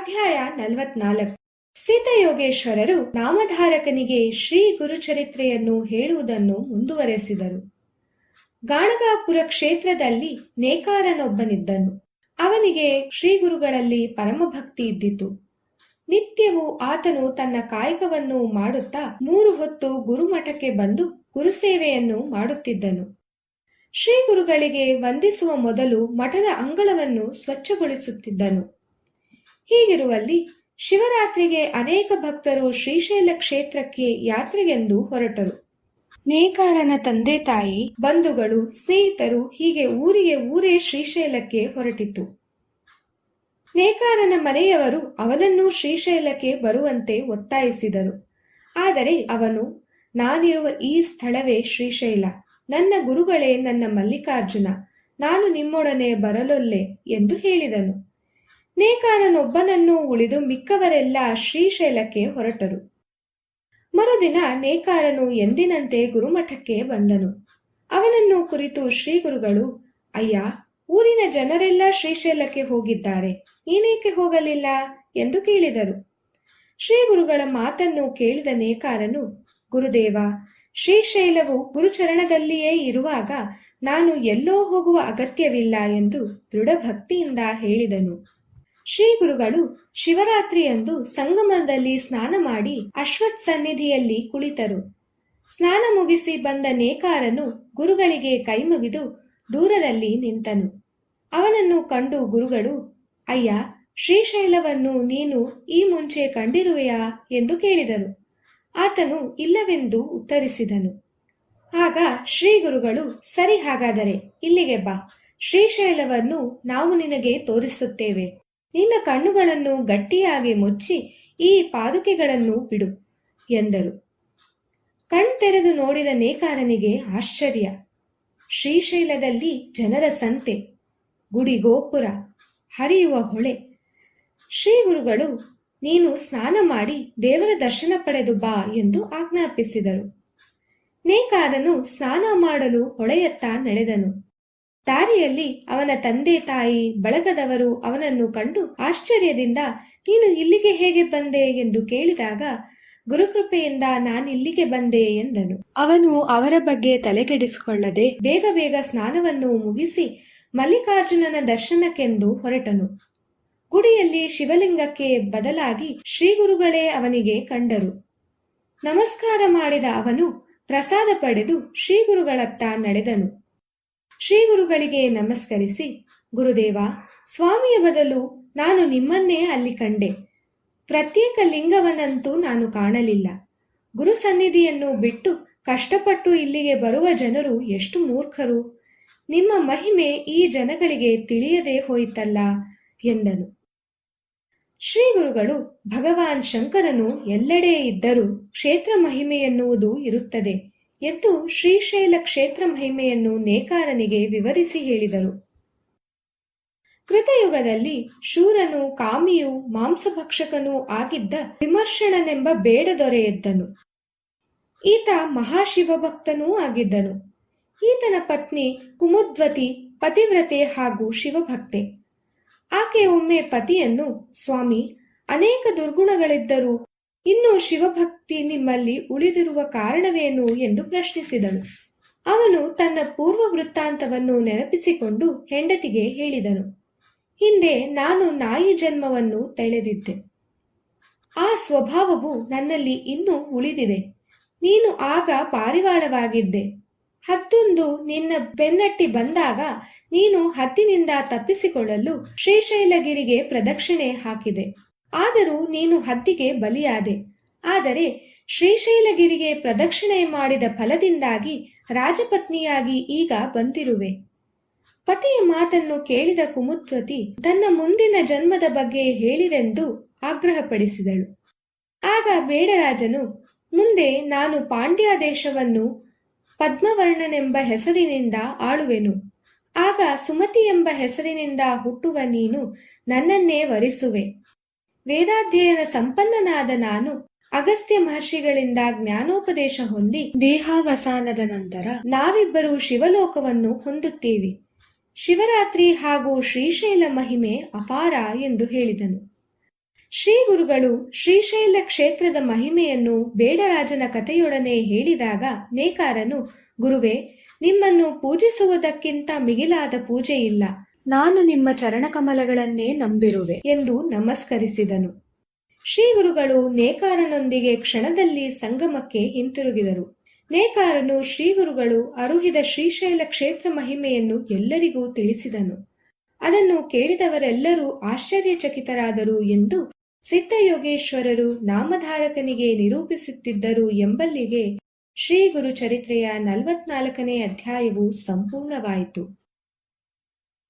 ಅಧ್ಯಾಯ 44. ಸೀತಾಯೋಗೇಶ್ವರರು ನಾಮಧಾರಕನಿಗೆ ಶ್ರೀ ಗುರುಚರಿತ್ರೆಯನ್ನು ಹೇಳುವುದನ್ನು ಮುಂದುವರೆಸಿದರು. ಗಾಣಗಾಪುರ ಕ್ಷೇತ್ರದಲ್ಲಿ ನೇಕಾರನೊಬ್ಬನಿದ್ದನು. ಅವನಿಗೆ ಶ್ರೀಗುರುಗಳಲ್ಲಿ ಪರಮಭಕ್ತಿ ಇದ್ದಿತು. ನಿತ್ಯವೂ ಆತನು ತನ್ನ ಕಾಯಕವನ್ನು ಮಾಡುತ್ತಾ 3 ಹೊತ್ತು ಗುರುಮಠಕ್ಕೆ ಬಂದು ಗುರುಸೇವೆಯನ್ನು ಮಾಡುತ್ತಿದ್ದನು. ಶ್ರೀಗುರುಗಳಿಗೆ ವಂದಿಸುವ ಮೊದಲು ಮಠದ ಅಂಗಳವನ್ನು ಸ್ವಚ್ಛಗೊಳಿಸುತ್ತಿದ್ದನು. ಹೀಗಿರುವಲ್ಲಿ ಶಿವರಾತ್ರಿಗೆ ಅನೇಕ ಭಕ್ತರು ಶ್ರೀಶೈಲ ಕ್ಷೇತ್ರಕ್ಕೆ ಯಾತ್ರೆಗೆಂದು ಹೊರಟರು. ನೇಕಾರನ ತಂದೆ ತಾಯಿ, ಬಂಧುಗಳು, ಸ್ನೇಹಿತರು ಹೀಗೆ ಊರಿಗೆ ಊರೇ ಶ್ರೀಶೈಲಕ್ಕೆ ಹೊರಟಿತು. ನೇಕಾರನ ಮನೆಯವರು ಅವನನ್ನು ಶ್ರೀಶೈಲಕ್ಕೆ ಬರುವಂತೆ ಒತ್ತಾಯಿಸಿದರು. ಆದರೆ ಅವನು, ನಾನಿರುವ ಈ ಸ್ಥಳವೇ ಶ್ರೀಶೈಲ, ನನ್ನ ಗುರುಗಳೇ ನನ್ನ ಮಲ್ಲಿಕಾರ್ಜುನ, ನಾನು ನಿಮ್ಮೊಡನೆ ಬರಲೊಲ್ಲೆ ಎಂದು ಹೇಳಿದನು. ನೇಕಾರನೊಬ್ಬನನ್ನು ಉಳಿದು ಮಿಕ್ಕವರೆಲ್ಲ ಶ್ರೀಶೈಲಕ್ಕೆ ಹೊರಟರು. ಮರುದಿನ ನೇಕಾರನು ಎಂದಿನಂತೆ ಗುರುಮಠಕ್ಕೆ ಬಂದನು. ಅವನನ್ನು ಕುರಿತು ಶ್ರೀಗುರುಗಳು, ಅಯ್ಯ, ಊರಿನ ಜನರೆಲ್ಲ ಶ್ರೀಶೈಲಕ್ಕೆ ಹೋಗಿದ್ದಾರೆ, ನೀನೇಕೆ ಹೋಗಲಿಲ್ಲ ಎಂದು ಕೇಳಿದರು. ಶ್ರೀಗುರುಗಳ ಮಾತನ್ನು ಕೇಳಿದ ನೇಕಾರನು, ಗುರುದೇವ, ಶ್ರೀಶೈಲವು ಗುರುಚರಣದಲ್ಲಿಯೇ ಇರುವಾಗ ನಾನು ಎಲ್ಲೋ ಹೋಗುವ ಅಗತ್ಯವಿಲ್ಲ ಎಂದು ದೃಢಭಕ್ತಿಯಿಂದ ಹೇಳಿದನು. ಶ್ರೀಗುರುಗಳು ಶಿವರಾತ್ರಿಯಂದು ಸಂಗಮದಲ್ಲಿ ಸ್ನಾನ ಮಾಡಿ ಅಶ್ವತ್ಥ ಸನ್ನಿಧಿಯಲ್ಲಿ ಕುಳಿತರು. ಸ್ನಾನ ಮುಗಿಸಿ ಬಂದ ನೇಕಾರನು ಗುರುಗಳಿಗೆ ಕೈಮುಗಿದು ದೂರದಲ್ಲಿ ನಿಂತನು. ಅವನನ್ನು ಕಂಡು ಗುರುಗಳು, ಅಯ್ಯ, ಶ್ರೀಶೈಲವನ್ನು ನೀನು ಈ ಮುಂಚೆ ಕಂಡಿರುವೆಯಾ ಎಂದು ಕೇಳಿದರು. ಆತನು ಇಲ್ಲವೆಂದು ಉತ್ತರಿಸಿದನು. ಆಗ ಶ್ರೀಗುರುಗಳು, ಸರಿ, ಹಾಗಾದರೆ ಇಲ್ಲಿಗೆ ಬಾ, ಶ್ರೀಶೈಲವನ್ನು ನಾವು ನಿನಗೆ ತೋರಿಸುತ್ತೇವೆ. ನಿನ್ನ ಕಣ್ಣುಗಳನ್ನು ಗಟ್ಟಿಯಾಗಿ ಮುಚ್ಚಿ ಈ ಪಾದುಕೆಗಳನ್ನು ಬಿಡು ಎಂದರು. ಕಣ್ತೆರೆದು ನೋಡಿದ ನೇಕಾರನಿಗೆ ಆಶ್ಚರ್ಯ. ಶ್ರೀಶೈಲದಲ್ಲಿ ಜನರ ಸಂತೆ, ಗುಡಿ ಗೋಪುರ, ಹರಿಯುವ ಹೊಳೆ. ಶ್ರೀಗುರುಗಳು, ನೀನು ಸ್ನಾನ ಮಾಡಿ ದೇವರ ದರ್ಶನ ಪಡೆದು ಬಾ ಎಂದು ಆಜ್ಞಾಪಿಸಿದರು. ನೇಕಾರನು ಸ್ನಾನ ಮಾಡಲು ಹೊಳೆಯತ್ತ ನಡೆದನು. ದಾರಿಯಲ್ಲಿ ಅವನ ತಂದೆ ತಾಯಿ ಬಳಗದವರು ಅವನನ್ನು ಕಂಡು ಆಶ್ಚರ್ಯದಿಂದ, ನೀನು ಇಲ್ಲಿಗೆ ಹೇಗೆ ಬಂದೆ ಎಂದು ಕೇಳಿದಾಗ, ಗುರುಕೃಪೆಯಿಂದ ನಾನಿಲ್ಲಿಗೆ ಬಂದೆ ಎಂದನು. ಅವನು ಅವರ ಬಗ್ಗೆ ತಲೆಕೆಡಿಸಿಕೊಳ್ಳದೆ ಬೇಗ ಬೇಗ ಸ್ನಾನವನ್ನು ಮುಗಿಸಿ ಮಲ್ಲಿಕಾರ್ಜುನನ ದರ್ಶನಕ್ಕೆಂದು ಹೊರಟನು. ಗುಡಿಯಲ್ಲಿ ಶಿವಲಿಂಗಕ್ಕೆ ಬದಲಾಗಿ ಶ್ರೀಗುರುಗಳೇ ಅವನಿಗೆ ಕಂಡರು. ನಮಸ್ಕಾರ ಮಾಡಿದ ಅವನು ಪ್ರಸಾದ ಪಡೆದು ಶ್ರೀಗುರುಗಳತ್ತ ನಡೆದನು. ಶ್ರೀಗುರುಗಳಿಗೆ ನಮಸ್ಕರಿಸಿ, ಗುರುದೇವ, ಸ್ವಾಮಿಯ ಬದಲು ನಾನು ನಿಮ್ಮನ್ನೇ ಅಲ್ಲಿ ಕಂಡೆ. ಪ್ರತ್ಯೇಕ ಲಿಂಗವನ್ನಂತೂ ನಾನು ಕಾಣಲಿಲ್ಲ. ಗುರು ಸನ್ನಿಧಿಯನ್ನು ಬಿಟ್ಟು ಕಷ್ಟಪಟ್ಟು ಇಲ್ಲಿಗೆ ಬರುವ ಜನರು ಎಷ್ಟು ಮೂರ್ಖರು. ನಿಮ್ಮ ಮಹಿಮೆ ಈ ಜನಗಳಿಗೆ ತಿಳಿಯದೇ ಹೋಯಿತಲ್ಲ ಎಂದನು. ಶ್ರೀಗುರುಗಳು, ಭಗವಾನ್ ಶಂಕರನು ಎಲ್ಲೆಡೆ ಇದ್ದರೂ ಕ್ಷೇತ್ರ ಮಹಿಮೆ ಎನ್ನುವುದು ಇರುತ್ತದೆ ಎಂದು ಶ್ರೀಶೈಲ ಕ್ಷೇತ್ರ ಮಹಿಮೆಯನ್ನು ನೇಕಾರನಿಗೆ ವಿವರಿಸಿ ಹೇಳಿದರು. ಕೃತಯುಗದಲ್ಲಿ ಶೂರನು, ಕಾಮಿಯೂ, ಮಾಂಸಭಕ್ಷಕನೂ ಆಗಿದ್ದ ವಿಮರ್ಶಣನೆಂಬ ಬೇಡದೊರೆಯಿದ್ದನು. ಈತ ಮಹಾಶಿವಭಕ್ತನೂ ಆಗಿದ್ದನು. ಈತನ ಪತ್ನಿ ಕುಮುದ್ವತಿ ಪತಿವ್ರತೆ ಹಾಗೂ ಶಿವಭಕ್ತೆ. ಆಕೆ ಒಮ್ಮೆ ಪತಿಯನ್ನು, ಸ್ವಾಮಿ, ಅನೇಕ ದುರ್ಗುಣಗಳಿದ್ದರೂ ಇನ್ನೂ ಶಿವಭಕ್ತಿ ನಿಮ್ಮಲ್ಲಿ ಉಳಿದಿರುವ ಕಾರಣವೇನು ಎಂದು ಪ್ರಶ್ನಿಸಿದಳು. ಅವನು ತನ್ನ ಪೂರ್ವ ವೃತ್ತಾಂತವನ್ನು ನೆನಪಿಸಿಕೊಂಡು ಹೆಂಡತಿಗೆ ಹೇಳಿದನು. ಹಿಂದೆ ನಾನು ನಾಯಿ ಜನ್ಮವನ್ನು ತಳೆದಿದ್ದೆ. ಆ ಸ್ವಭಾವವು ನನ್ನಲ್ಲಿ ಇನ್ನೂ ಉಳಿದಿದೆ. ನೀನು ಆಗ ಪಾರಿವಾಳವಾಗಿದ್ದೆ. ಹತ್ತೊಂದು ನಿನ್ನ ಬೆನ್ನಟ್ಟಿ ಬಂದಾಗ ನೀನು ಹದ್ದಿನಿಂದ ತಪ್ಪಿಸಿಕೊಳ್ಳಲು ಶ್ರೀಶೈಲಗಿರಿಗೆ ಪ್ರದಕ್ಷಿಣೆ ಹಾಕಿದೆ. ಆದರೂ ನೀನು ಹದ್ದಿಗೆ ಬಲಿಯಾದೆ. ಆದರೆ ಶ್ರೀಶೈಲಗಿರಿಗೆ ಪ್ರದಕ್ಷಿಣೆ ಮಾಡಿದ ಫಲದಿಂದಾಗಿ ರಾಜಪತ್ನಿಯಾಗಿ ಈಗ ಬಂದಿರುವೆ. ಪತಿಯ ಮಾತನ್ನು ಕೇಳಿದ ಕುಮುದ್ವತಿ ತನ್ನ ಮುಂದಿನ ಜನ್ಮದ ಬಗ್ಗೆ ಹೇಳಿರೆಂದು ಆಗ್ರಹಪಡಿಸಿದಳು. ಆಗ ಬೇಡರಾಜನು, ಮುಂದೆ ನಾನು ಪಾಂಡ್ಯ ದೇಶವನ್ನು ಪದ್ಮವರ್ಣನೆಂಬ ಹೆಸರಿನಿಂದ ಆಳುವೆನು. ಆಗ ಸುಮತಿ ಎಂಬ ಹೆಸರಿನಿಂದ ಹುಟ್ಟುವ ನೀನು ನನ್ನನ್ನೇ ವರಿಸುವೆ. ವೇದಾಧ್ಯಯನ ಸಂಪನ್ನನಾದ ನಾನು ಅಗಸ್ತ್ಯ ಮಹರ್ಷಿಗಳಿಂದ ಜ್ಞಾನೋಪದೇಶ ಹೊಂದಿ ದೇಹಾವಸಾನದ ನಂತರ ನಾವಿಬ್ಬರು ಶಿವಲೋಕವನ್ನು ಹೊಂದುತ್ತೇವೆ. ಶಿವರಾತ್ರಿ ಹಾಗೂ ಶ್ರೀಶೈಲ ಮಹಿಮೆ ಅಪಾರ ಎಂದು ಹೇಳಿದನು. ಶ್ರೀ ಗುರುಗಳು ಶ್ರೀಶೈಲ ಕ್ಷೇತ್ರದ ಮಹಿಮೆಯನ್ನು ಬೇಡರಾಜನ ಕಥೆಯೊಡನೆ ಹೇಳಿದಾಗ ನೇಕಾರನು, ಗುರುವೇ, ನಿಮ್ಮನ್ನು ಪೂಜಿಸುವುದಕ್ಕಿಂತ ಮಿಗಿಲಾದ ಪೂಜೆ ಇಲ್ಲ. ನಾನು ನಿಮ್ಮ ಚರಣಕಮಲಗಳನ್ನೇ ನಂಬಿರುವೆ ಎಂದು ನಮಸ್ಕರಿಸಿದನು. ಶ್ರೀ ಗುರುಗಳು ನೇಕಾರನೊಂದಿಗೆ ಕ್ಷಣದಲ್ಲಿ ಸಂಗಮಕ್ಕೆ ಹಿಂತಿರುಗಿದರು. ನೇಕಾರನು ಶ್ರೀಗುರುಗಳು ಅರುಹಿದ ಶ್ರೀಶೈಲ ಕ್ಷೇತ್ರ ಮಹಿಮೆಯನ್ನು ಎಲ್ಲರಿಗೂ ತಿಳಿಸಿದನು. ಅದನ್ನು ಕೇಳಿದವರೆಲ್ಲರೂ ಆಶ್ಚರ್ಯಚಕಿತರಾದರು ಎಂದು ಸಿದ್ಧಯೋಗೇಶ್ವರರು ನಾಮಧಾರಕನಿಗೆ ನಿರೂಪಿಸುತ್ತಿದ್ದರು ಎಂಬಲ್ಲಿಗೆ ಶ್ರೀ ಗುರು ಚರಿತ್ರೆಯ 44ನೇ ಅಧ್ಯಾಯವು ಸಂಪೂರ್ಣವಾಯಿತು.